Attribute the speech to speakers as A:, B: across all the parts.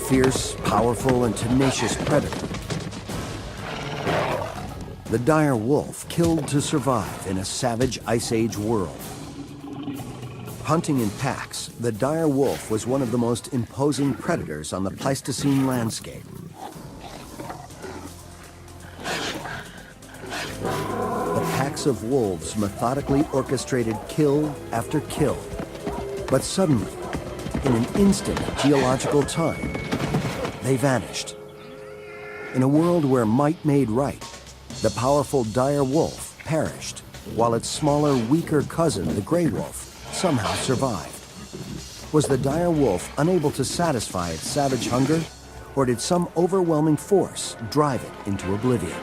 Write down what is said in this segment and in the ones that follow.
A: fierce, powerful, and tenacious predator. The dire wolf killed to survive in a savage Ice Age world. Hunting in packs, the dire wolf was one of the most imposing predators on the Pleistocene landscape. The packs of wolves methodically orchestrated kill after kill. But suddenly, in an instant of geological time, they vanished. In a world where might made right, the powerful dire wolf perished, while its smaller, weaker cousin, the gray wolf, somehow survived. Was the dire wolf unable to satisfy its savage hunger, or did some overwhelming force drive it into oblivion?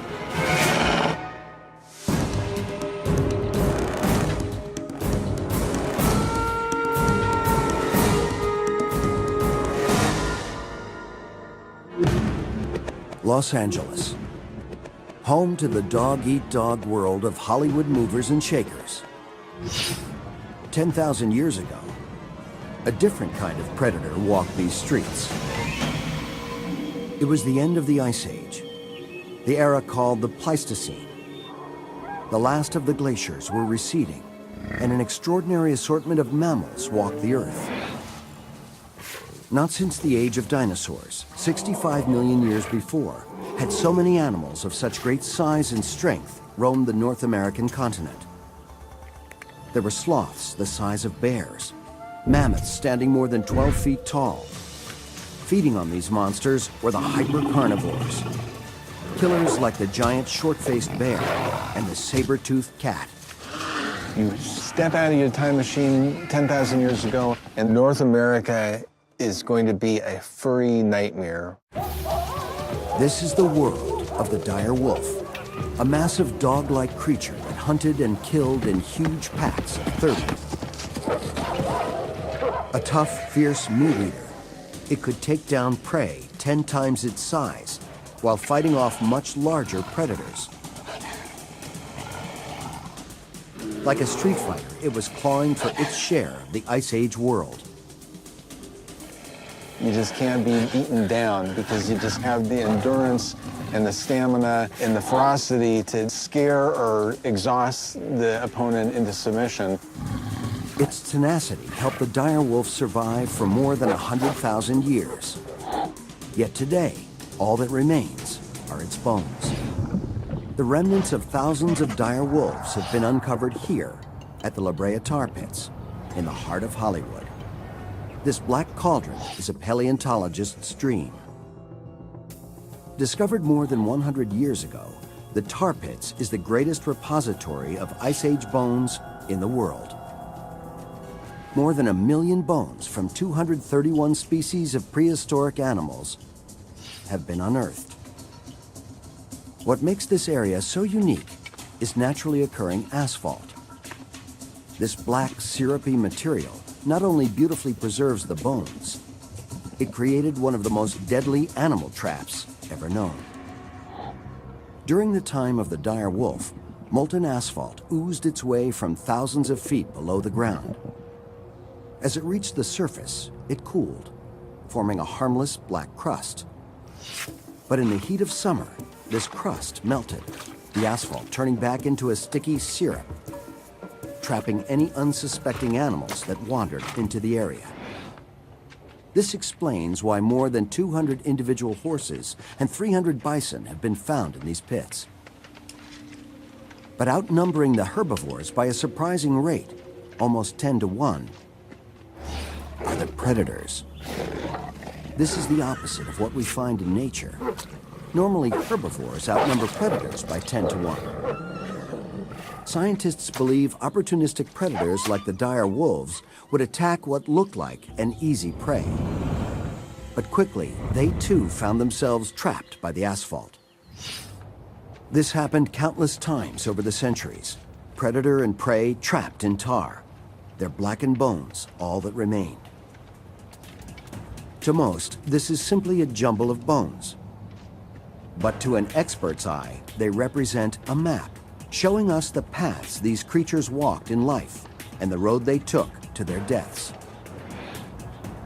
A: Los Angeles, home to the dog-eat-dog world of Hollywood movers and shakers. 10,000 years ago, a different kind of predator walked these streets. It was the end of the Ice Age, the era called the Pleistocene. The last of the glaciers were receding, and an extraordinary assortment of mammals walked the Earth. Not since the age of dinosaurs, 65 million years before, had so many animals of such great size and strength roamed the North American continent. There were sloths the size of bears, mammoths standing more than 12 feet tall. Feeding on these monsters were the hyper-carnivores, killers like the giant short-faced bear and the saber-toothed cat.
B: You step out of your time machine 10,000 years ago, and North America is going to be a furry nightmare.
A: This is the world of the dire wolf, a massive dog-like creature that hunted and killed in huge packs of 30. A tough, fierce meat eater, it could take down prey 10 times its size while fighting off much larger predators. Like a street fighter, it was clawing for its share of the Ice Age world.
B: You just can't be beaten down because you just have the endurance and the stamina and the ferocity to scare or exhaust the opponent into submission.
A: Its tenacity helped the dire wolf survive for more than 100,000 years. Yet today, all that remains are its bones. The remnants of thousands of dire wolves have been uncovered here at the La Brea tar pits in the heart of Hollywood. This black cauldron is a paleontologist's dream. Discovered more than 100 years ago, the tar pits is the greatest repository of Ice Age bones in the world. More than 1 million bones from 231 species of prehistoric animals have been unearthed. What makes this area so unique is naturally occurring asphalt. This black, syrupy material not only beautifully preserves the bones, it created one of the most deadly animal traps ever known. During the time of the dire wolf, molten asphalt oozed its way from thousands of feet below the ground. As it reached the surface, it cooled, forming a harmless black crust. But in the heat of summer, this crust melted, the asphalt turning back into a sticky syrup, trapping any unsuspecting animals that wandered into the area. This explains why more than 200 individual horses and 300 bison have been found in these pits. But outnumbering the herbivores by a surprising rate, almost 10 to 1, are the predators. This is the opposite of what we find in nature. Normally, herbivores outnumber predators by 10 to 1. Scientists believe opportunistic predators like the dire wolves would attack what looked like an easy prey. But quickly, they too found themselves trapped by the asphalt. This happened countless times over the centuries. Predator and prey trapped in tar, their blackened bones all that remained. To most, this is simply a jumble of bones. But to an expert's eye, they represent a map, showing us the paths these creatures walked in life and the road they took to their deaths.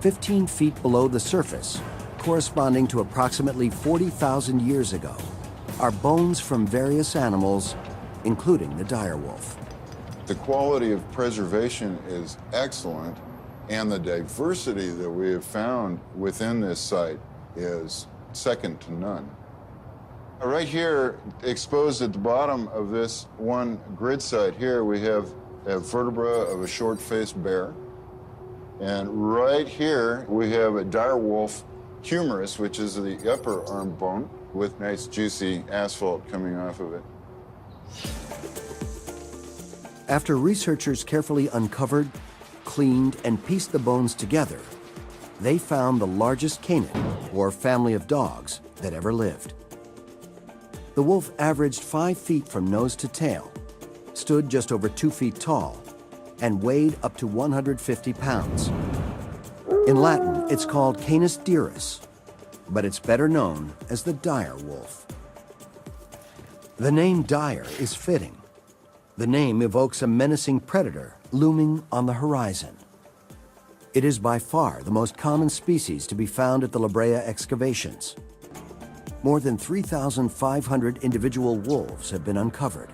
A: 15 feet below the surface, corresponding to approximately 40,000 years ago are bones from various animals, including the dire wolf.
C: The quality of preservation is excellent, and the diversity that we have found within this site is second to none. Right here, exposed at the bottom of this one grid site here, we have a vertebra of a short-faced bear. And right here, we have a dire wolf humerus, which is the upper arm bone, with nice juicy asphalt coming off of it.
A: After researchers carefully uncovered, cleaned, and pieced the bones together, they found the largest canid, or family of dogs, that ever lived. The wolf averaged 5 feet from nose to tail, stood just over 2 feet tall, and weighed up to 150 pounds. In Latin, it's called Canis dirus, but it's better known as the dire wolf. The name dire is fitting. The name evokes a menacing predator looming on the horizon. It is by far the most common species to be found at the La Brea excavations. More than 3,500 individual wolves have been uncovered.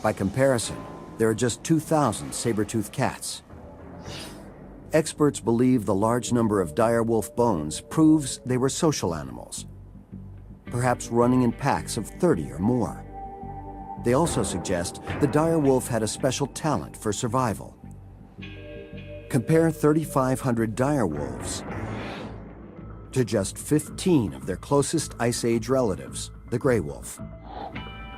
A: By comparison, there are just 2,000 saber-toothed cats. Experts believe the large number of dire wolf bones proves they were social animals, perhaps running in packs of 30 or more. They also suggest the dire wolf had a special talent for survival. Compare 3,500 dire wolves to just 15 of their closest Ice Age relatives, the gray wolf.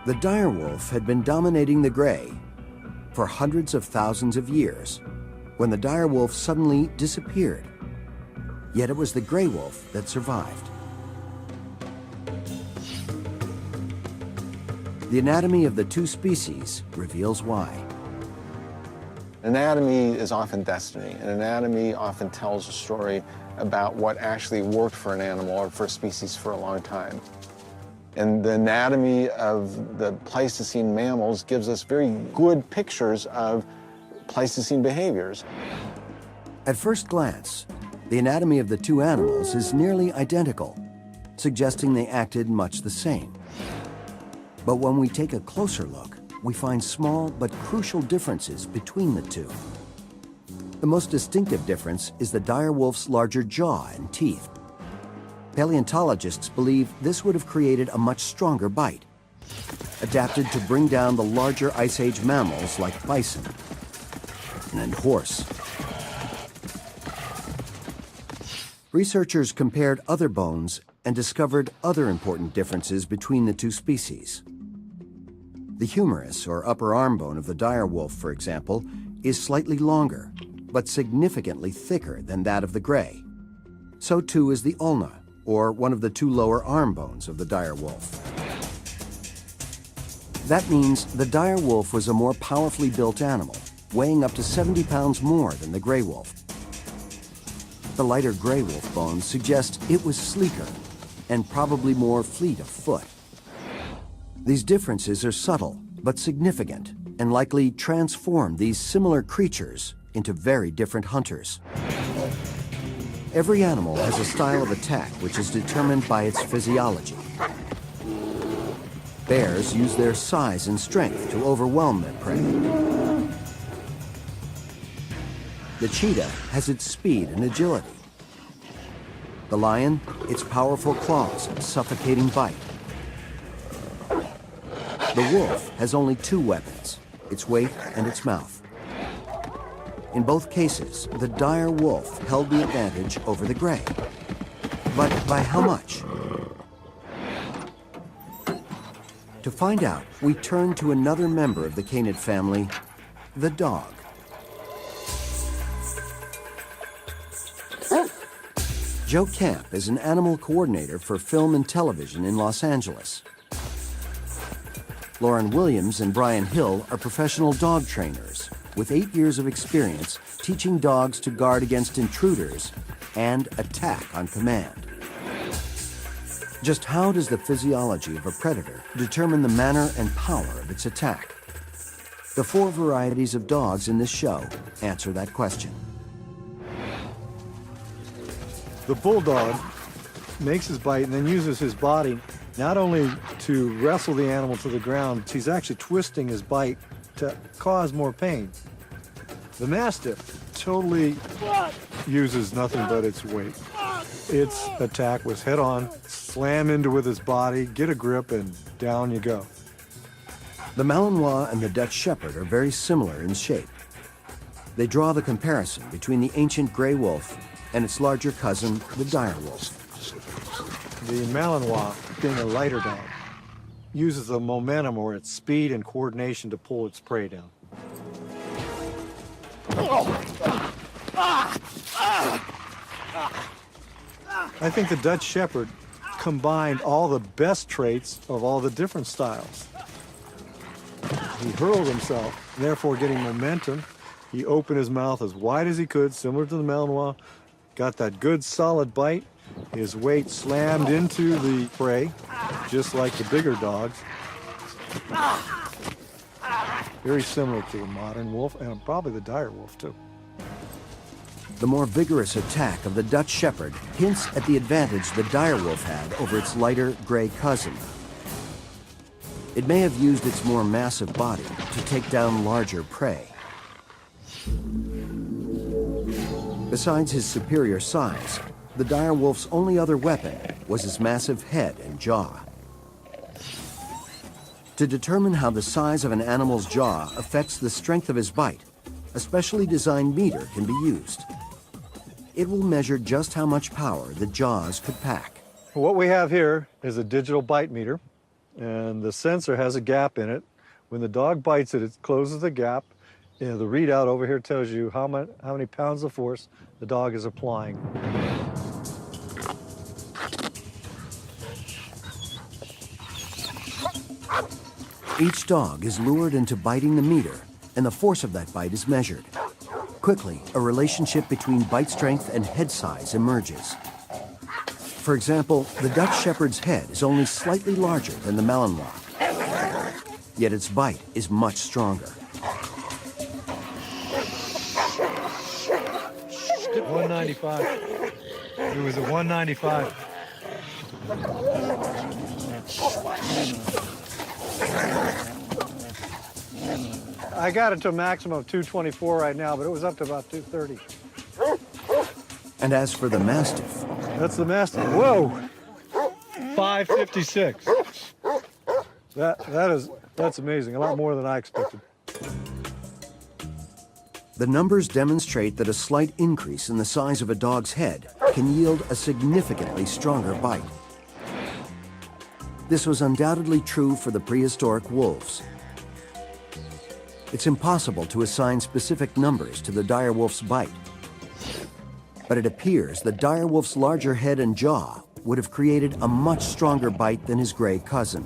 A: The dire wolf had been dominating the gray for hundreds of thousands of years when the dire wolf suddenly disappeared. Yet it was the gray wolf that survived. The anatomy of the two species reveals why.
B: Anatomy is often destiny, and anatomy often tells a story about what actually worked for an animal or for a species for a long time. And the anatomy of the Pleistocene mammals gives us very good pictures of Pleistocene behaviors.
A: At first glance, the anatomy of the two animals is nearly identical, suggesting they acted much the same. But when we take a closer look, we find small but crucial differences between the two. The most distinctive difference is the dire wolf's larger jaw and teeth. Paleontologists believe this would have created a much stronger bite, adapted to bring down the larger Ice Age mammals like bison and horse. Researchers compared other bones and discovered other important differences between the two species. The humerus, or upper arm bone of the dire wolf, for example, is slightly longer, but significantly thicker than that of the gray. So too is the ulna, or one of the two lower arm bones of the dire wolf. That means the dire wolf was a more powerfully built animal, weighing up to 70 pounds more than the gray wolf. The lighter gray wolf bones suggest it was sleeker and probably more fleet of foot. These differences are subtle but significant and likely transform these similar creatures into very different hunters. Every animal has a style of attack which is determined by its physiology. Bears use their size and strength to overwhelm their prey. The cheetah has its speed and agility. The lion, its powerful claws and suffocating bite. The wolf has only two weapons, its weight and its mouth. In both cases, the dire wolf held the advantage over the gray. But by how much? To find out, we turn to another member of the canid family, the dog. Joe Camp is an animal coordinator for film and television in Los Angeles. Lauren Williams and Brian Hill are professional dog trainers with 8 years of experience teaching dogs to guard against intruders and attack on command. Just how does the physiology of a predator determine the manner and power of its attack? The 4 varieties of dogs in this show answer that question.
D: The bulldog makes his bite and then uses his body not only to wrestle the animal to the ground, he's actually twisting his bite to cause more pain. The Mastiff totally uses nothing but its weight. Its attack was head on, slam into with his body, get a grip, and down you go.
A: The Malinois and the Dutch Shepherd are very similar in shape. They draw the comparison between the ancient gray wolf and its larger cousin, the dire wolf.
D: The Malinois, being a lighter dog, uses the momentum or its speed and coordination to pull its prey down. I think the Dutch Shepherd combined all the best traits of all the different styles. He hurled himself, therefore getting momentum. He opened his mouth as wide as he could, similar to the Malinois, got that good solid bite. His weight slammed into the prey, just like the bigger dogs. Very similar to the modern wolf, and probably the dire wolf, too.
A: The more vigorous attack of the Dutch Shepherd hints at the advantage the dire wolf had over its lighter gray cousin. It may have used its more massive body to take down larger prey. Besides his superior size, the dire wolf's only other weapon was his massive head and jaw. To determine how the size of an animal's jaw affects the strength of his bite, a specially designed meter can be used. It will measure just how much power the jaws could pack.
D: What we have here is a digital bite meter, and the sensor has a gap in it. When the dog bites it, it closes the gap. The readout over here tells you how many pounds of force the dog is applying.
A: Each dog is lured into biting the meter, and the force of that bite is measured. Quickly, a relationship between bite strength and head size emerges. For example, the Dutch Shepherd's head is only slightly larger than the Malinois, yet its bite is much stronger.
D: 195. It was a 195. I got it to a maximum of 224 right now, but it was up to about 230.
A: And as for the Mastiff,
D: That's the Mastiff. Whoa! 556. That's amazing. A lot more than I expected.
A: the numbers demonstrate that a slight increase in the size of a dog's head can yield a significantly stronger bite. This was undoubtedly true for the prehistoric wolves. It's impossible to assign specific numbers to the dire wolf's bite, but it appears the dire wolf's larger head and jaw would have created a much stronger bite than his gray cousin.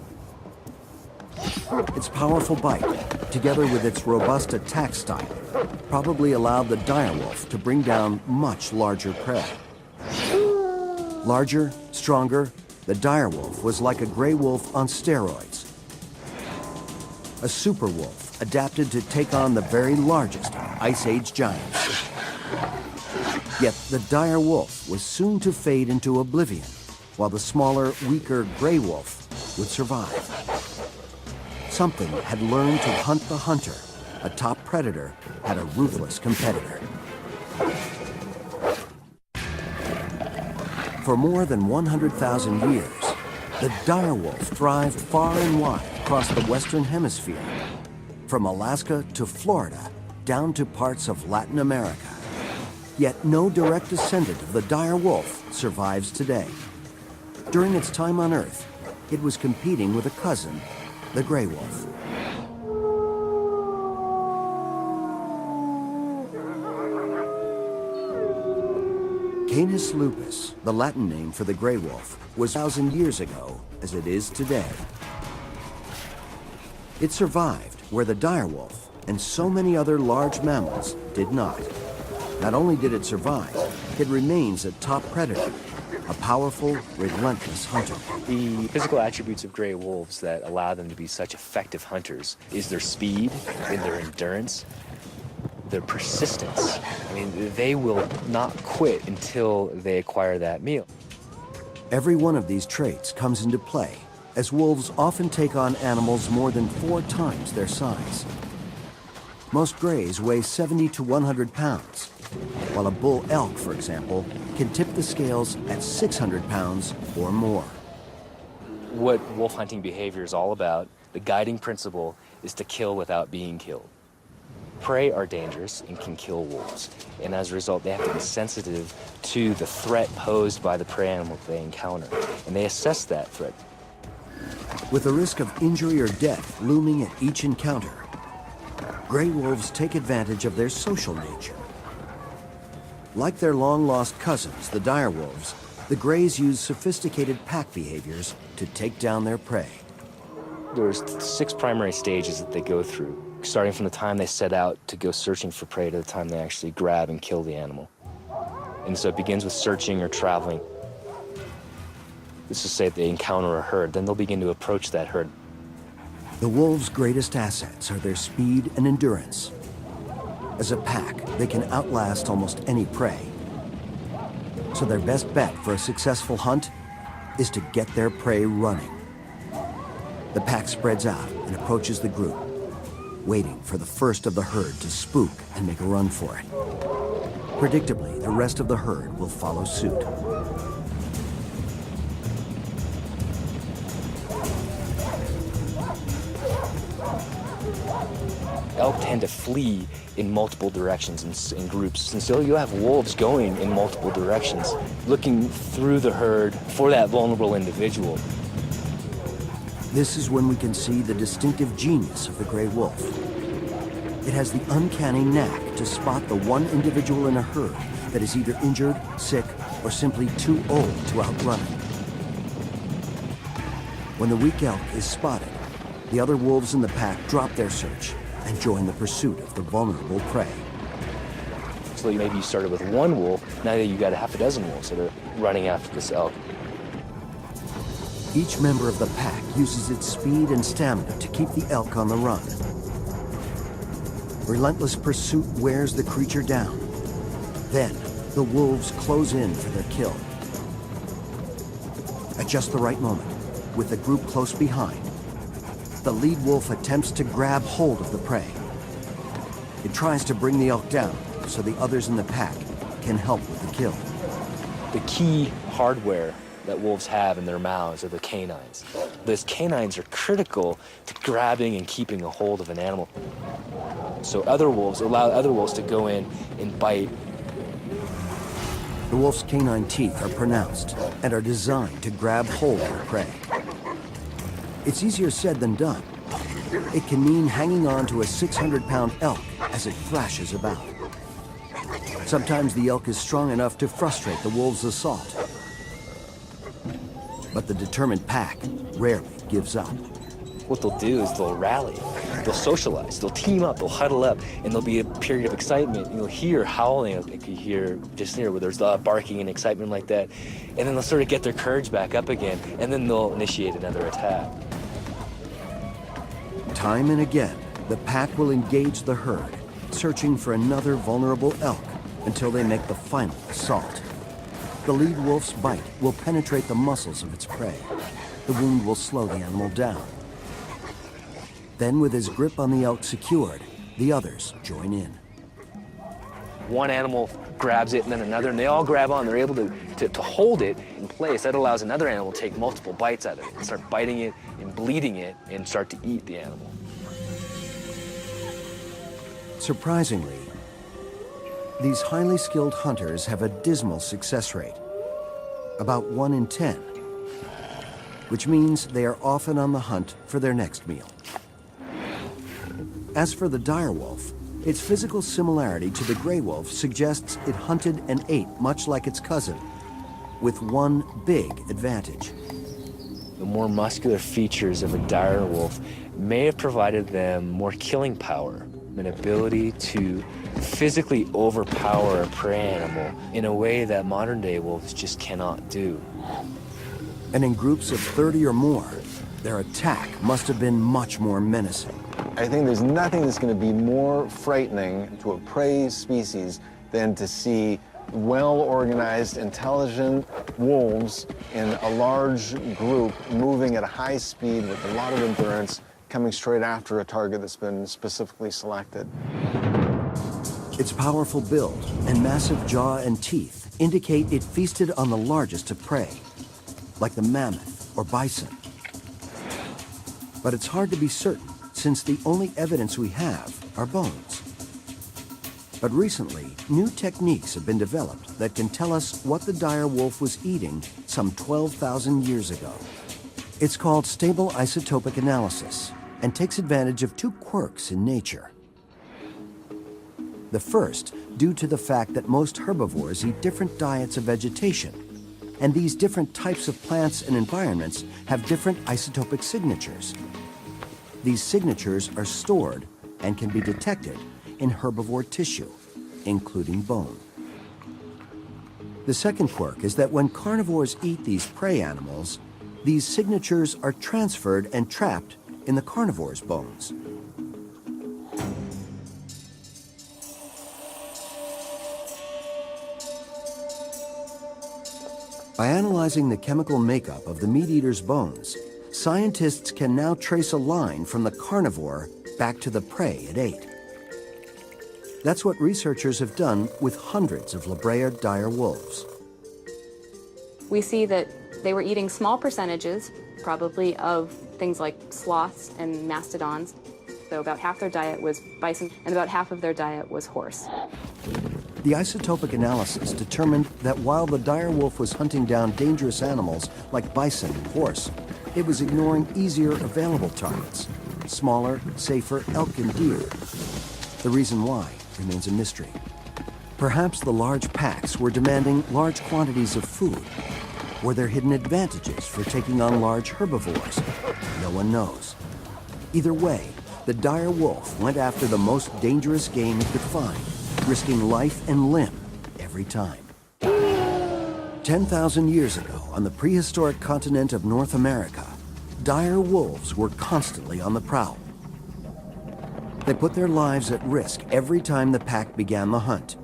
A: Its powerful bite, together with its robust attack style, probably allowed the dire wolf to bring down much larger prey. Larger, stronger, the dire wolf was like a gray wolf on steroids. A super wolf adapted to take on the very largest Ice Age giants. Yet the dire wolf was soon to fade into oblivion, while the smaller, weaker gray wolf would survive. Something had learned to hunt the hunter. A top predator had a ruthless competitor. For more than 100,000 years, the dire wolf thrived far and wide across the Western Hemisphere, from Alaska to Florida, down to parts of Latin America. Yet no direct descendant of the dire wolf survives today. During its time on Earth, it was competing with a cousin, the gray wolf. Canis lupus, the Latin name for the gray wolf, was 1,000 years ago as it is today. It survived where the dire wolf and so many other large mammals did not. Not only did it survive, it remains a top predator, a powerful, relentless hunter.
E: The physical attributes of gray wolves that allow them to be such effective hunters is their speed and their endurance. their persistence. I mean, they will not quit until they acquire that meal.
A: Every one of these traits comes into play, as wolves often take on animals more than 4 times their size. Most greys weigh 70 to 100 pounds, while a bull elk, for example, can tip the scales at 600 pounds or more.
E: What wolf hunting behavior is all about, the guiding principle, is to kill without being killed. Prey are dangerous and can kill wolves, and as a result, they have to be sensitive to the threat posed by the prey animal they encounter, and they assess that threat.
A: With the risk of injury or death looming at each encounter, gray wolves take advantage of their social nature. Like their long-lost cousins, the dire wolves, the grays use sophisticated pack behaviors to take down their prey.
E: There's 6 primary stages that they go through, starting from the time they set out to go searching for prey to the time they actually grab and kill the animal. And so it begins with searching or traveling. Let's just say they encounter a herd, then they'll begin to approach that herd.
A: The wolves' greatest assets are their speed and endurance. As a pack, they can outlast almost any prey. So their best bet for a successful hunt is to get their prey running. The pack spreads out and approaches the group, waiting for the first of the herd to spook and make a run for it. Predictably, the rest of the herd will follow suit.
E: Elk tend to flee in multiple directions in groups, and so you have wolves going in multiple directions, looking through the herd for that vulnerable individual.
A: This is when we can see the distinctive genius of the gray wolf. It has the uncanny knack to spot the one individual in a herd that is either injured, sick, or simply too old to outrun it. When the weak elk is spotted, the other wolves in the pack drop their search and join the pursuit of the vulnerable prey.
E: So maybe you started with one wolf, now that you got a half a dozen wolves that are running after this elk.
A: Each member of the pack uses its speed and stamina to keep the elk on the run. Relentless pursuit wears the creature down. Then, the wolves close in for their kill. At just the right moment, with the group close behind, the lead wolf attempts to grab hold of the prey. It tries to bring the elk down so the others in the pack can help with the kill.
E: The key hardware that wolves have in their mouths are the canines. Those canines are critical to grabbing and keeping a hold of an animal. So other wolves allow other wolves to go in and bite.
A: The wolf's canine teeth are pronounced and are designed to grab hold of the prey. It's easier said than done. It can mean hanging on to a 600-pound elk as it thrashes about. Sometimes the elk is strong enough to frustrate the wolves' assault. But the determined pack rarely gives up.
E: What they'll do is they'll rally, they'll socialize, they'll team up, they'll huddle up, and there'll be a period of excitement. You'll hear howling, you can hear just near where there's barking and excitement like that, and then they'll sort of get their courage back up again, and then they'll initiate another attack.
A: Time and again, the pack will engage the herd, searching for another vulnerable elk until they make the final assault. The lead wolf's bite will penetrate the muscles of its prey. The wound will slow the animal down. Then, with his grip on the elk secured, the others join in.
E: One animal grabs it and then another, and they all grab on. They're able to hold it in place. That allows another animal to take multiple bites out of it and start biting it and bleeding it and start to eat the animal.
A: Surprisingly, these highly skilled hunters have a dismal success rate, about 1 in 10, which means they are often on the hunt for their next meal. As for the dire wolf, its physical similarity to the gray wolf suggests it hunted and ate much like its cousin, with one big advantage.
E: The more muscular features of a dire wolf may have provided them more killing power, an ability to physically overpower a prey animal in a way that modern-day wolves just cannot do.
A: And in groups of 30 or more, their attack must have been much more menacing.
B: I think there's nothing that's going to be more frightening to a prey species than to see well-organized, intelligent wolves in a large group moving at a high speed with a lot of endurance, coming straight after a target that's been specifically selected.
A: Its powerful build and massive jaw and teeth indicate it feasted on the largest of prey, like the mammoth or bison. But it's hard to be certain, since the only evidence we have are bones. But recently, new techniques have been developed that can tell us what the dire wolf was eating some 12,000 years ago. It's called stable isotopic analysis and takes advantage of two quirks in nature. The first, due to the fact that most herbivores eat different diets of vegetation, and these different types of plants and environments have different isotopic signatures. These signatures are stored and can be detected in herbivore tissue, including bone. The second quirk is that when carnivores eat these prey animals, these signatures are transferred and trapped in the carnivore's bones. By analyzing the chemical makeup of the meat-eater's bones, scientists can now trace a line from the carnivore back to the prey it ate. That's what researchers have done with hundreds of La Brea dire wolves.
F: We see that they were eating small percentages, probably of things like sloths and mastodons. So about half their diet was bison, and about half of their diet was horse.
A: The isotopic analysis determined that while the dire wolf was hunting down dangerous animals like bison and horse, it was ignoring easier available targets, smaller, safer elk and deer. The reason why remains a mystery. Perhaps the large packs were demanding large quantities of food. Were there hidden advantages for taking on large herbivores? No one knows. Either way, the dire wolf went after the most dangerous game it could find, risking life and limb every time. 10,000 years ago, on the prehistoric continent of North America, dire wolves were constantly on the prowl. They put their lives at risk every time the pack began the hunt.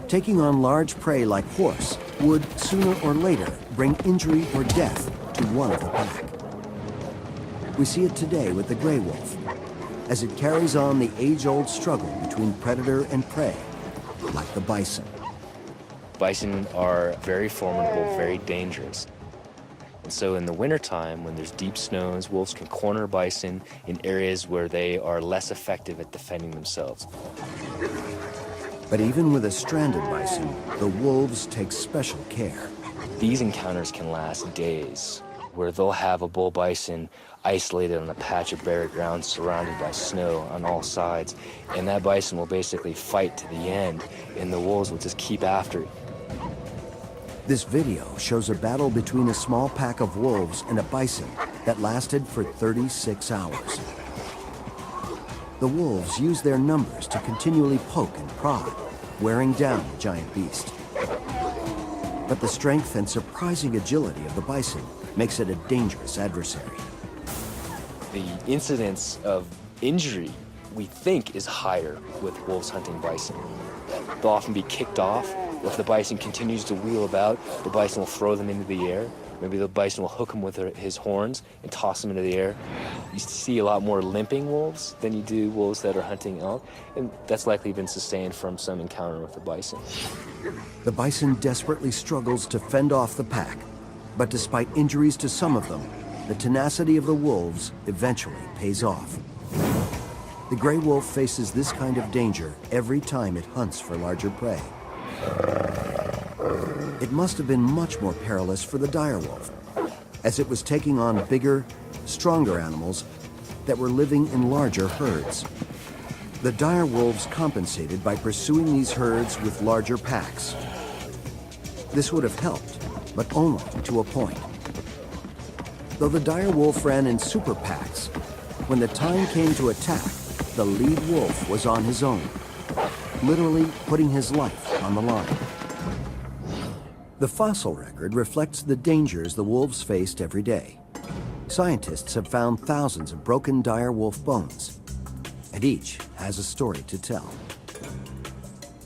A: Taking on large prey like horse would, sooner or later, bring injury or death to one of the pack. We see it today with the gray wolf, as it carries on the age-old struggle between predator and prey, like the bison.
E: Bison are very formidable, very dangerous. And so in the wintertime, when there's deep snows, wolves can corner bison in areas where they are less effective at defending themselves.
A: But even with a stranded bison, the wolves take special care.
E: These encounters can last days, where they'll have a bull bison isolated on a patch of bare ground surrounded by snow on all sides, and that bison will basically fight to the end, and the wolves will just keep after it.
A: This video shows a battle between a small pack of wolves and a bison that lasted for 36 hours. The wolves use their numbers to continually poke and prod, wearing down the giant beast. But the strength and surprising agility of the bison makes it a dangerous adversary.
E: The incidence of injury, we think, is higher with wolves hunting bison. They'll often be kicked off. If the bison continues to wheel about, the bison will throw them into the air. Maybe the bison will hook him with his horns and toss them into the air. You see a lot more limping wolves than you do wolves that are hunting elk, and that's likely been sustained from some encounter with the bison.
A: The bison desperately struggles to fend off the pack, but despite injuries to some of them, the tenacity of the wolves eventually pays off. The gray wolf faces this kind of danger every time it hunts for larger prey. It must have been much more perilous for the dire wolf, as it was taking on bigger, stronger animals that were living in larger herds. The dire wolves compensated by pursuing these herds with larger packs. This would have helped, but only to a point. Though the dire wolf ran in super packs, when the time came to attack, the lead wolf was on his own, literally putting his life on the line. The fossil record reflects the dangers the wolves faced every day. Scientists have found thousands of broken dire wolf bones. and each has a story to tell.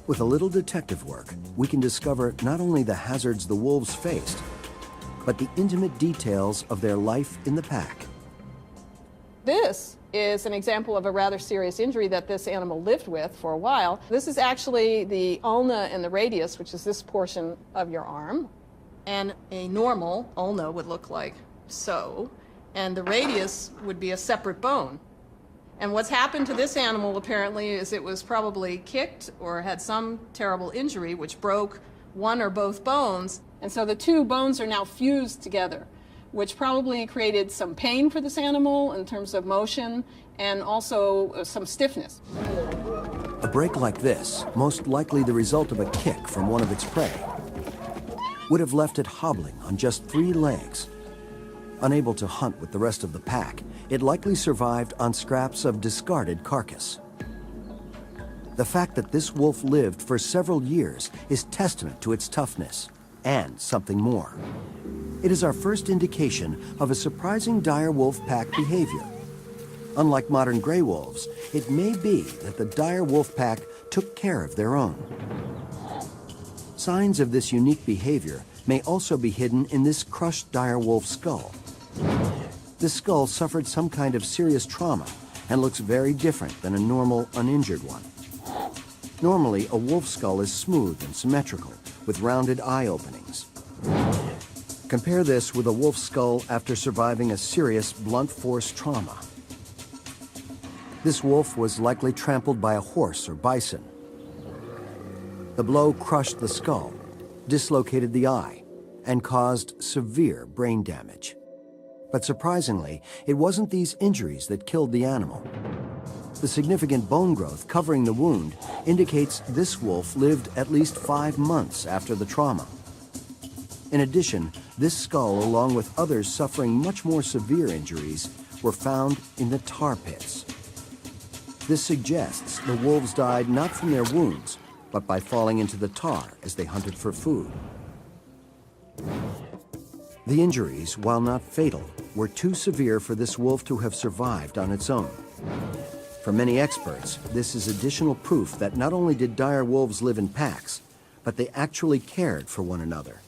A: With a little detective work, we can discover not only the hazards the wolves faced, but the intimate details of their life in the pack.
G: This is an example of a rather serious injury that this animal lived with for a while. This is actually the ulna and the radius, which is this portion of your arm. And a normal ulna would look like so, and the radius would be a separate bone. And what's happened to this animal apparently is it was probably kicked or had some terrible injury which broke one or both bones. And so the two bones are now fused together, which probably created some pain for this animal in terms of motion and also some stiffness.
A: A break like this, most likely the result of a kick from one of its prey, would have left it hobbling on just 3 legs. Unable to hunt with the rest of the pack, it likely survived on scraps of discarded carcass. The fact that this wolf lived for several years is testament to its toughness, and something more. It is our first indication of a surprising dire wolf pack behavior. Unlike modern gray wolves, it may be that the dire wolf pack took care of their own. Signs of this unique behavior may also be hidden in this crushed dire wolf skull. This skull suffered some kind of serious trauma and looks very different than a normal, uninjured one. Normally, a wolf skull is smooth and symmetrical, with rounded eye openings. Compare this with a wolf skull after surviving a serious, blunt force trauma. This wolf was likely trampled by a horse or bison. The blow crushed the skull, dislocated the eye, and caused severe brain damage. But surprisingly, it wasn't these injuries that killed the animal. The significant bone growth covering the wound indicates this wolf lived at least 5 months after the trauma. In addition, this skull, along with others suffering much more severe injuries, were found in the tar pits. This suggests the wolves died not from their wounds, but by falling into the tar as they hunted for food. The injuries, while not fatal, were too severe for this wolf to have survived on its own. For many experts, this is additional proof that not only did dire wolves live in packs, but they actually cared for one another.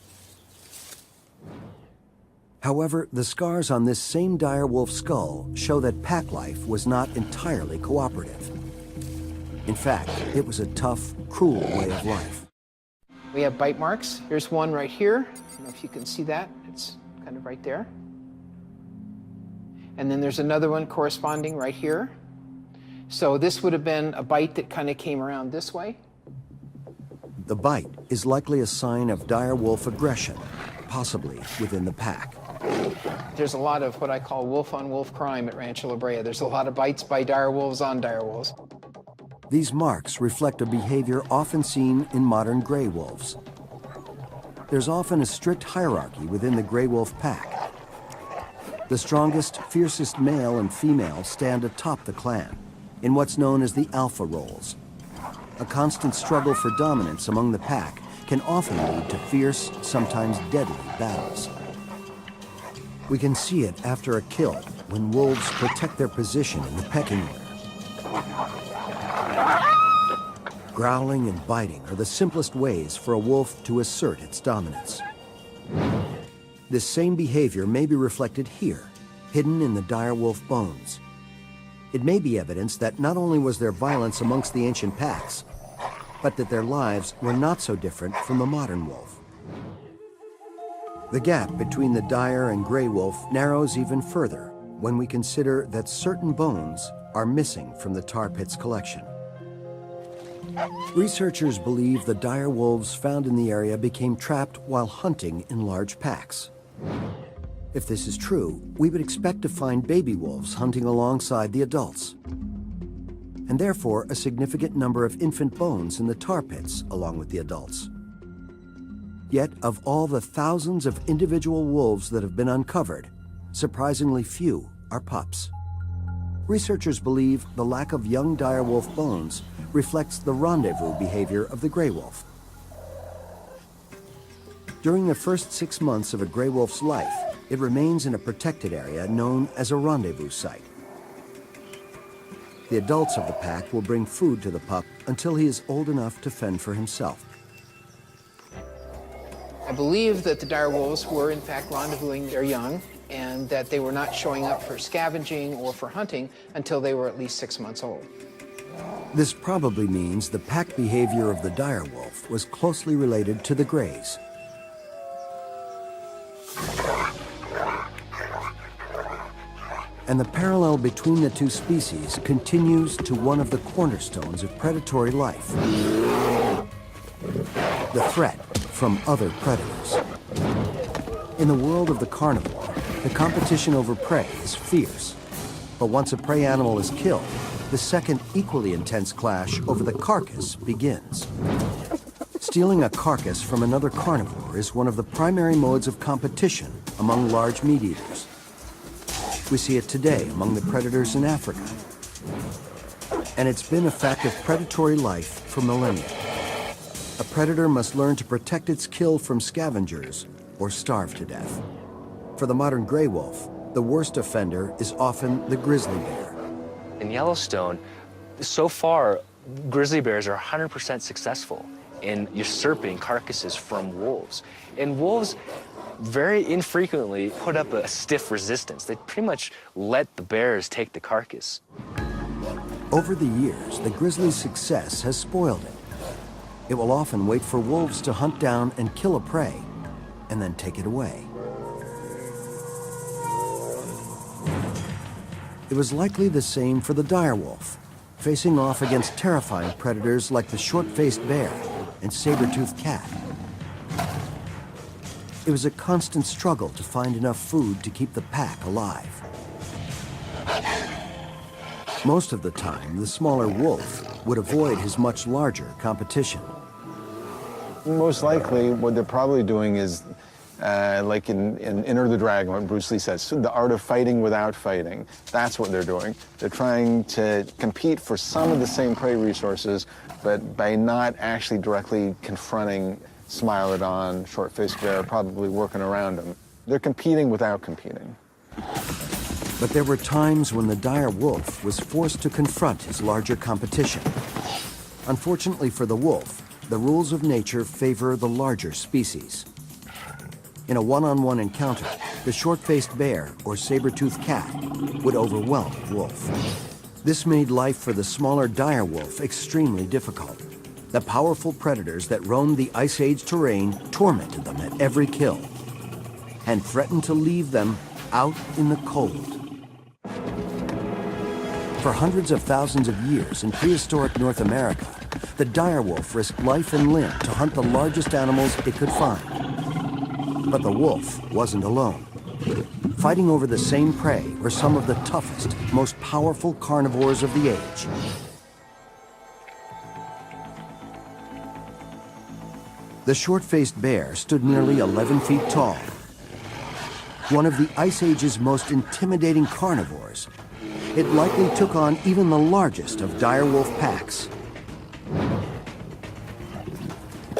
A: However, the scars on this same dire wolf skull show that pack life was not entirely cooperative. In fact, it was a tough, cruel way of life.
H: We have bite marks. Here's one right here. I don't know if you can see that. It's kind of right there. And then there's another one corresponding right here. So this would have been a bite that kind of came around this way.
A: The bite is likely a sign of dire wolf aggression, possibly within the pack.
H: There's a lot of what I call wolf-on-wolf crime at Rancho La Brea. There's a lot of bites by dire wolves on dire wolves.
A: These marks reflect a behavior often seen in modern gray wolves. There's often a strict hierarchy within the gray wolf pack. The strongest, fiercest male and female stand atop the clan in what's known as the alpha roles. A constant struggle for dominance among the pack can often lead to fierce, sometimes deadly battles. We can see it after a kill when wolves protect their position in the pecking order. Growling and biting are the simplest ways for a wolf to assert its dominance. This same behavior may be reflected here, hidden in the dire wolf bones. It may be evidence that not only was there violence amongst the ancient packs, but that their lives were not so different from the modern wolf. The gap between the dire and gray wolf narrows even further when we consider that certain bones are missing from the tar pits collection. Researchers believe the dire wolves found in the area became trapped while hunting in large packs. If this is true, we would expect to find baby wolves hunting alongside the adults, and therefore a significant number of infant bones in the tar pits along with the adults. Yet, of all the thousands of individual wolves that have been uncovered, surprisingly few are pups. Researchers believe the lack of young dire wolf bones reflects the rendezvous behavior of the gray wolf. During the first 6 months of a gray wolf's life, it remains in a protected area known as a rendezvous site. The adults of the pack will bring food to the pup until he is old enough to fend for himself.
H: I believe that the dire wolves were in fact rendezvousing their young, and that they were not showing up for scavenging or for hunting until they were at least 6 months old.
A: This probably means the pack behavior of the dire wolf was closely related to the greys. And the parallel between the two species continues to one of the cornerstones of predatory life: the threat from other predators. In the world of the carnivore, the competition over prey is fierce. But once a prey animal is killed, the second equally intense clash over the carcass begins. Stealing a carcass from another carnivore is one of the primary modes of competition among large meat eaters. We see it today among the predators in Africa. And it's been a fact of predatory life for millennia. A predator must learn to protect its kill from scavengers or starve to death. For the modern gray wolf, the worst offender is often the grizzly bear.
E: In Yellowstone, so far, grizzly bears are 100% successful in usurping carcasses from wolves. And wolves very infrequently put up a stiff resistance. They pretty much let the bears take the carcass.
A: Over the years, the grizzly's success has spoiled it. It will often wait for wolves to hunt down and kill a prey, and then take it away. It was likely the same for the dire wolf, facing off against terrifying predators like the short-faced bear and saber-toothed cat. It was a constant struggle to find enough food to keep the pack alive. Most of the time, the smaller wolf would avoid his much larger competition.
B: Most likely, what they're probably doing is, like in Enter the Dragon, what Bruce Lee says, the art of fighting without fighting. That's what they're doing. They're trying to compete for some of the same prey resources, but by not actually directly confronting Smilodon, short-faced bear, probably working around them. They're competing without competing.
A: But there were times when the dire wolf was forced to confront his larger competition. Unfortunately for the wolf, the rules of nature favor the larger species. In a one-on-one encounter, the short-faced bear or saber-toothed cat would overwhelm the wolf. This made life for the smaller dire wolf extremely difficult. The powerful predators that roamed the Ice Age terrain tormented them at every kill and threatened to leave them out in the cold. For hundreds of thousands of years in prehistoric North America, the dire wolf risked life and limb to hunt the largest animals it could find. But the wolf wasn't alone. Fighting over the same prey were some of the toughest, most powerful carnivores of the age. The short-faced bear stood nearly 11 feet tall. One of the Ice Age's most intimidating carnivores, it likely took on even the largest of dire wolf packs.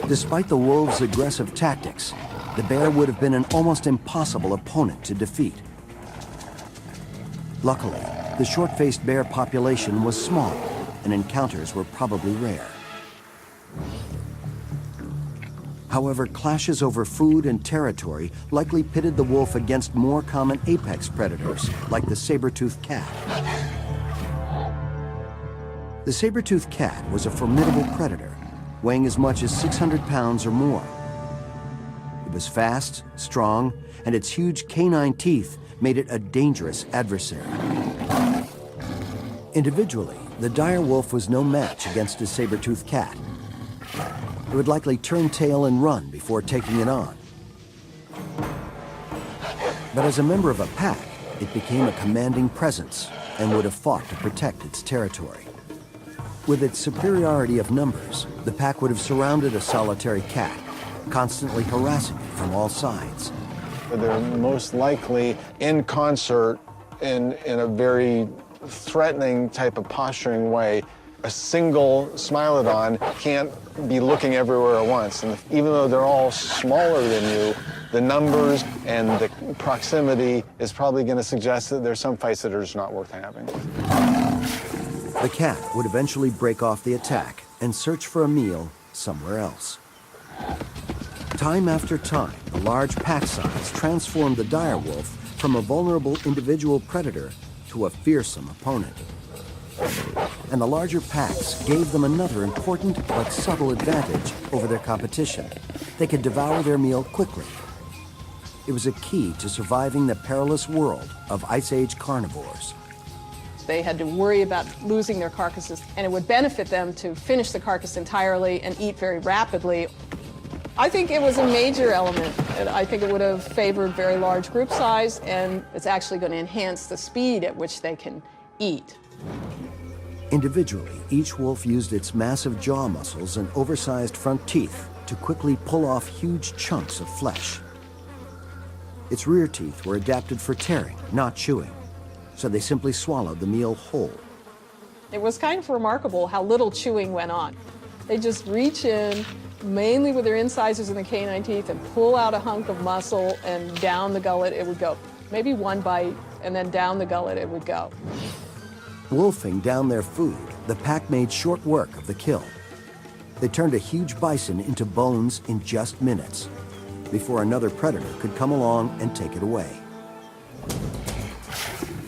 A: Despite the wolves' aggressive tactics, the bear would have been an almost impossible opponent to defeat. Luckily, the short-faced bear population was small, and encounters were probably rare. However, clashes over food and territory likely pitted the wolf against more common apex predators, like the saber-toothed cat. The saber-toothed cat was a formidable predator, weighing as much as 600 pounds or more. It was fast, strong, and its huge canine teeth made it a dangerous adversary. Individually, the dire wolf was no match against a saber-toothed cat. It would likely turn tail and run before taking it on. But as a member of a pack, it became a commanding presence and would have fought to protect its territory. With its superiority of numbers, the pack would have surrounded a solitary cat, constantly harassing it from all sides.
B: They're most likely in concert in a very threatening type of posturing way. A single Smilodon can't be looking everywhere at once. And even though they're all smaller than you, the numbers and the proximity is probably going to suggest that there's some fights that are just not worth having.
A: The cat would eventually break off the attack and search for a meal somewhere else. Time after time, the large pack size transformed the dire wolf from a vulnerable individual predator to a fearsome opponent. And the larger packs gave them another important but subtle advantage over their competition. They could devour their meal quickly. It was a key to surviving the perilous world of Ice Age carnivores.
G: They had to worry about losing their carcasses, and it would benefit them to finish the carcass entirely and eat very rapidly. I think it was a major element, and I think it would have favored very large group size, and it's actually going to enhance the speed at which they can eat.
A: Individually, each wolf used its massive jaw muscles and oversized front teeth to quickly pull off huge chunks of flesh. Its rear teeth were adapted for tearing, not chewing, so they simply swallowed the meal whole.
G: It was kind of remarkable how little chewing went on. They just reach in, mainly with their incisors and the canine teeth, and pull out a hunk of muscle, and down the gullet it would go. Maybe one bite, and then down the gullet it would go.
A: Wolfing down their food, the pack made short work of the kill. They turned a huge bison into bones in just minutes, before another predator could come along and take it away.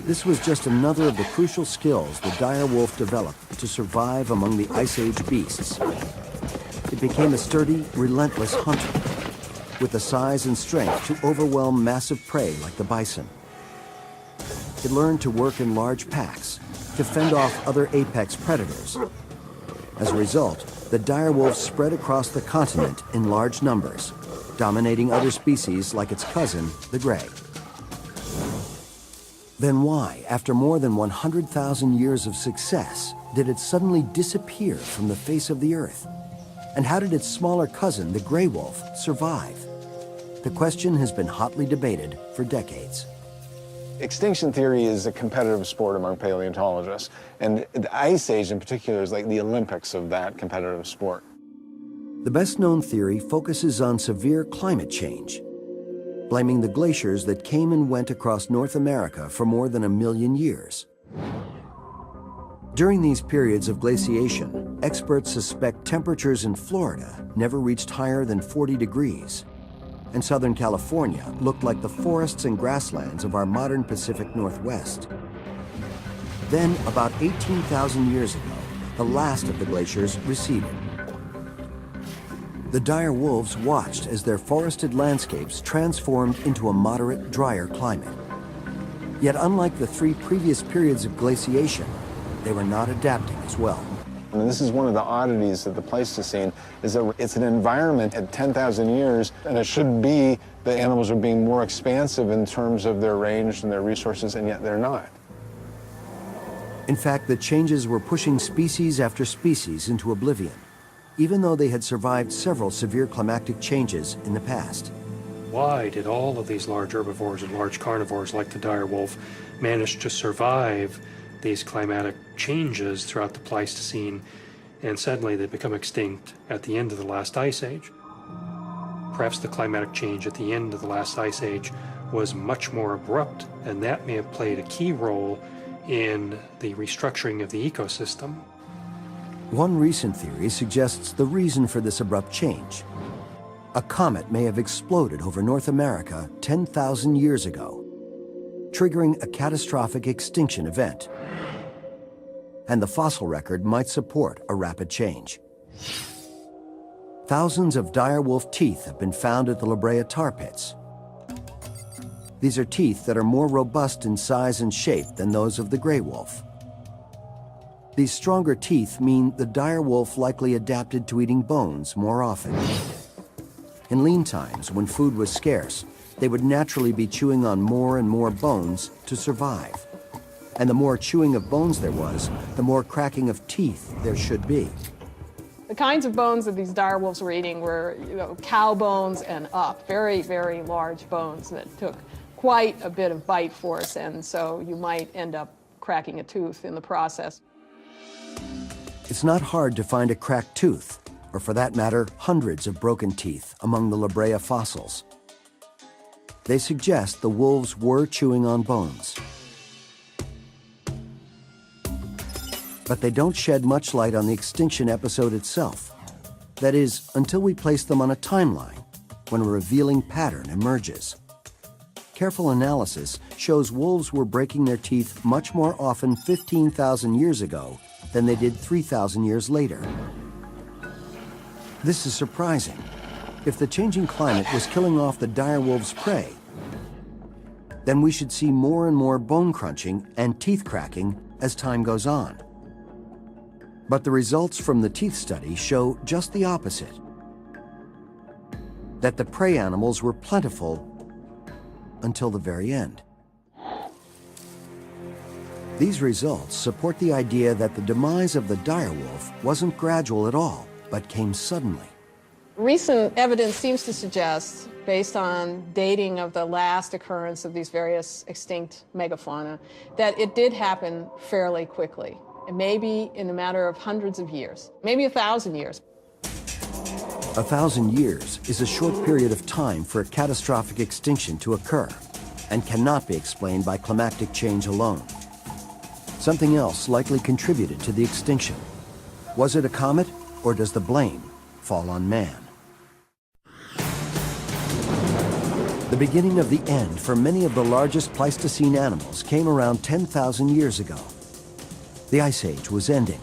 A: This was just another of the crucial skills the dire wolf developed to survive among the Ice Age beasts. It became a sturdy, relentless hunter, with the size and strength to overwhelm massive prey like the bison. It learned to work in large packs, to fend off other apex predators. As a result, the dire wolf spread across the continent in large numbers, dominating other species like its cousin, the gray. Then why, after more than 100,000 years of success, did it suddenly disappear from the face of the earth? And how did its smaller cousin, the gray wolf, survive? The question has been hotly debated for decades.
B: Extinction theory is a competitive sport among paleontologists, and the Ice Age in particular is like the Olympics of that competitive sport.
A: The best-known theory focuses on severe climate change, blaming the glaciers that came and went across North America for more than 1 million years. During these periods of glaciation, experts suspect temperatures in Florida never reached higher than 40 degrees, and Southern California looked like the forests and grasslands of our modern Pacific Northwest. Then, about 18,000 years ago, the last of the glaciers receded. The dire wolves watched as their forested landscapes transformed into a moderate, drier climate. Yet unlike the 3 previous periods of glaciation, they were not adapting as well.
B: And this is one of the oddities of the Pleistocene, is that it's an environment at 10,000 years, and it should be the animals are being more expansive in terms of their range and their resources, and yet they're not.
A: In fact, the changes were pushing species after species into oblivion, even though they had survived several severe climatic changes in the past.
I: Why did all of these large herbivores and large carnivores like the dire wolf manage to survive these climatic changes throughout the Pleistocene, and suddenly they become extinct at the end of the last ice age? Perhaps the climatic change at the end of the last ice age was much more abrupt, and that may have played a key role in the restructuring of the ecosystem.
A: One recent theory suggests the reason for this abrupt change. A comet may have exploded over North America 10,000 years ago, triggering a catastrophic extinction event. And the fossil record might support a rapid change. Thousands of dire wolf teeth have been found at the La Brea tar pits. These are teeth that are more robust in size and shape than those of the gray wolf. These stronger teeth mean the dire wolf likely adapted to eating bones more often. In lean times, when food was scarce, they would naturally be chewing on more and more bones to survive. And the more chewing of bones there was, the more cracking of teeth there should be.
G: The kinds of bones that these dire wolves were eating were, cow bones and up, very, very large bones that took quite a bit of bite force, and so you might end up cracking a tooth in the process.
A: It's not hard to find a cracked tooth, or for that matter, hundreds of broken teeth among the La Brea fossils. They suggest the wolves were chewing on bones. But they don't shed much light on the extinction episode itself. That is, until we place them on a timeline, when a revealing pattern emerges. Careful analysis shows wolves were breaking their teeth much more often 15,000 years ago than they did 3,000 years later. This is surprising. If the changing climate was killing off the dire wolf's prey, then we should see more and more bone crunching and teeth cracking as time goes on. But the results from the teeth study show just the opposite. That the prey animals were plentiful until the very end. These results support the idea that the demise of the dire wolf wasn't gradual at all, but came suddenly.
G: Recent evidence seems to suggest, based on dating of the last occurrence of these various extinct megafauna, that it did happen fairly quickly, and maybe in a matter of hundreds of years, maybe 1,000 years.
A: 1,000 years is a short period of time for a catastrophic extinction to occur and cannot be explained by climatic change alone. Something else likely contributed to the extinction. Was it a comet, or does the blame fall on man? The beginning of the end for many of the largest Pleistocene animals came around 10,000 years ago. The Ice Age was ending.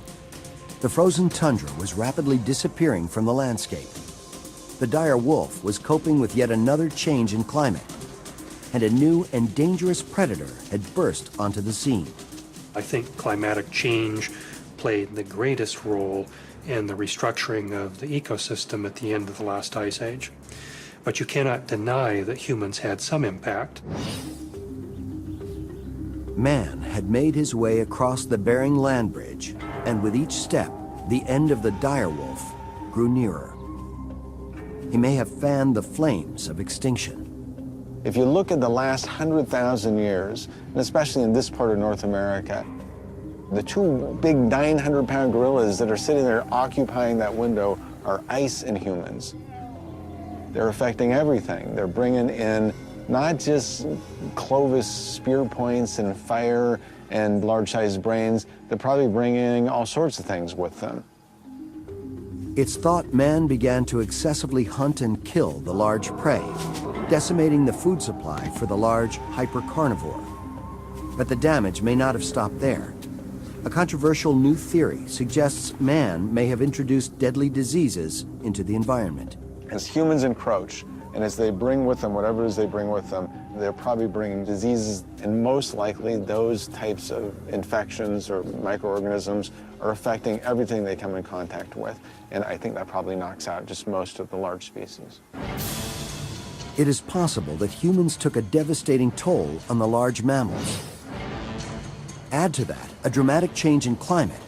A: The frozen tundra was rapidly disappearing from the landscape. The dire wolf was coping with yet another change in climate, and a new and dangerous predator had burst onto the scene.
I: I think climatic change played the greatest role in the restructuring of the ecosystem at the end of the last ice age. But you cannot deny that humans had some impact.
A: Man had made his way across the Bering Land Bridge, and with each step, the end of the dire wolf grew nearer. He may have fanned the flames of extinction.
B: If you look at the last 100,000 years, and especially in this part of North America, the two big 900-pound gorillas that are sitting there occupying that window are ice and humans. They're affecting everything. They're bringing in not just Clovis spear points and fire and large-sized brains, they're probably bringing all sorts of things with them.
A: It's thought man began to excessively hunt and kill the large prey, decimating the food supply for the large hypercarnivore. But the damage may not have stopped there. A controversial new theory suggests man may have introduced deadly diseases into the environment.
B: As humans encroach, and as they bring with them whatever it is they bring with them, they're probably bringing diseases, and most likely those types of infections or microorganisms are affecting everything they come in contact with. And I think that probably knocks out just most of the large species.
A: It is possible that humans took a devastating toll on the large mammals. Add to that a dramatic change in climate,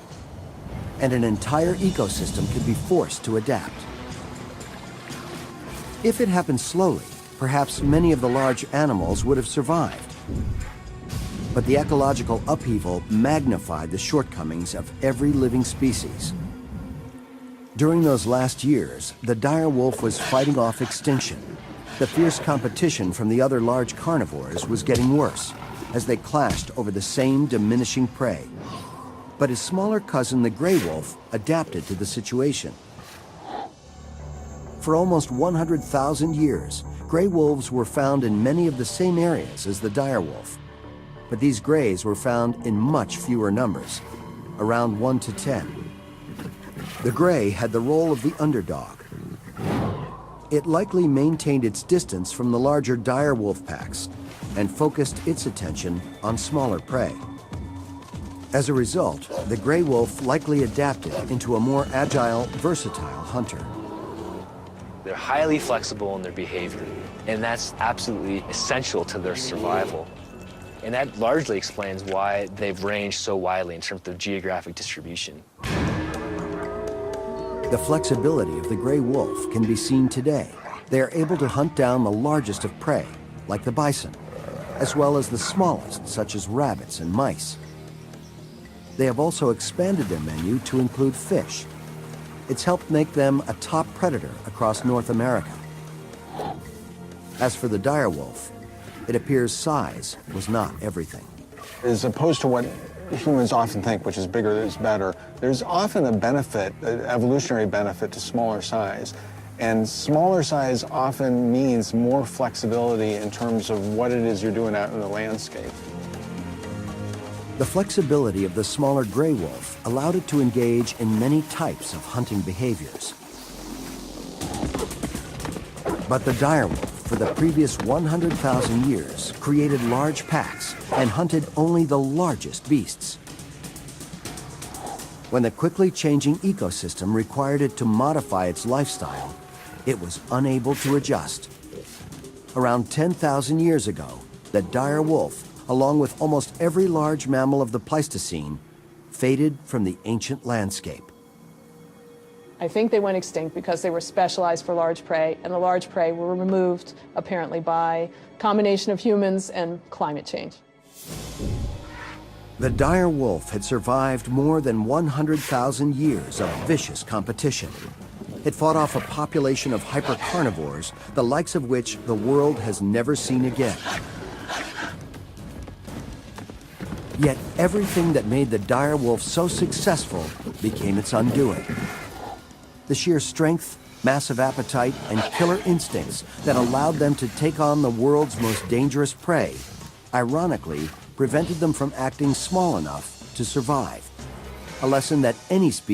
A: and an entire ecosystem could be forced to adapt. If it happened slowly, perhaps many of the large animals would have survived. But the ecological upheaval magnified the shortcomings of every living species. During those last years, the dire wolf was fighting off extinction. The fierce competition from the other large carnivores was getting worse as they clashed over the same diminishing prey. But his smaller cousin, the gray wolf, adapted to the situation. For almost 100,000 years, gray wolves were found in many of the same areas as the dire wolf. But these grays were found in much fewer numbers, around 1 to 10. The gray had the role of the underdog. It likely maintained its distance from the larger dire wolf packs and focused its attention on smaller prey. As a result, the gray wolf likely adapted into a more agile, versatile hunter.
E: They're highly flexible in their behavior, and that's absolutely essential to their survival. And that largely explains why they've ranged so widely in terms of geographic distribution.
A: The flexibility of the gray wolf can be seen today. They are able to hunt down the largest of prey, like the bison, as well as the smallest, such as rabbits and mice. They have also expanded their menu to include fish. It's helped make them a top predator across North America. As for the dire wolf, it appears size was not everything.
B: As opposed to what humans often think, which is bigger is better, there's often a benefit, an evolutionary benefit to smaller size. And smaller size often means more flexibility in terms of what it is you're doing out in the landscape.
A: The flexibility of the smaller gray wolf allowed it to engage in many types of hunting behaviors. But the direwolf, for the previous 100,000 years, created large packs and hunted only the largest beasts. When the quickly changing ecosystem required it to modify its lifestyle, it was unable to adjust. Around 10,000 years ago, the dire wolf, along with almost every large mammal of the Pleistocene, faded from the ancient landscape.
G: I think they went extinct because they were specialized for large prey, and the large prey were removed apparently by a combination of humans and climate change.
A: The dire wolf had survived more than 100,000 years of vicious competition. It fought off a population of hypercarnivores, the likes of which the world has never seen again. Yet everything that made the dire wolf so successful became its undoing. The sheer strength, massive appetite, and killer instincts that allowed them to take on the world's most dangerous prey, ironically, prevented them from acting small enough to survive. A lesson that any species